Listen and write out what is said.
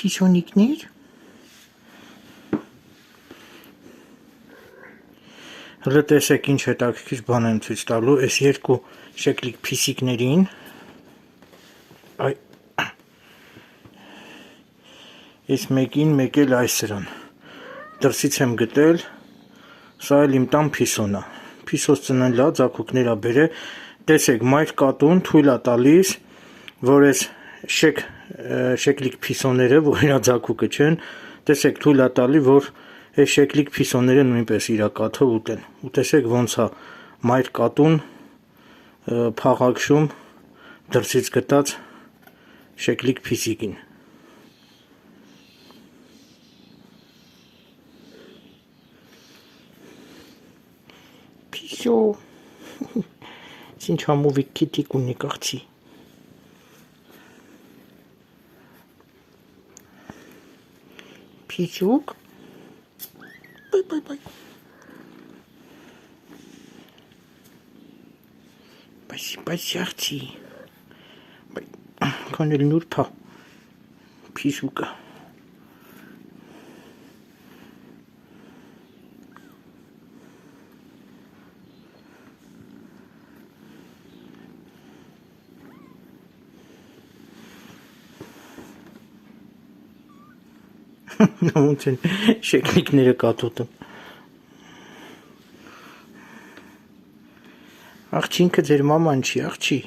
Փիսոնիկներ։ Հələ տեսեք ինչ հետաքրքիր բան եմ ցույց տալու, այս երկու շեկլիկ փիսիկներին։ Այ այս մեկին, մեկ էլ այս սրան։ Դրսից եմ գտել, սա էլ իմ տան փիսոնը։ Փիսոս ծնելա, ձագուկներա բերե, տեսեք, մայր կատուն թույլ է տալիս, որ այս շեկլիկ փիսոները, որ իրա ձագուկը չեն, տեսեք, թույլ է տալի, որ այս շեկլիկ փիսոները նույնպես իրա կաթը ուտեն։ Ու տեսեք ոնց է մայր կատուն փաղաքշում դրսից գտած շեկլիկ փիսիկին։ Փիսո։ Ինչ համովիկ քիթիկ ունի կաղցի։ Փիսուկ։ Բայ։ Բայց աղցի։ Քան էլ նուրբ է փիսուկը։ Ոնց են շեկլիկները կատուտը։ Աղջինքը ձեր մաման չի, աղջի։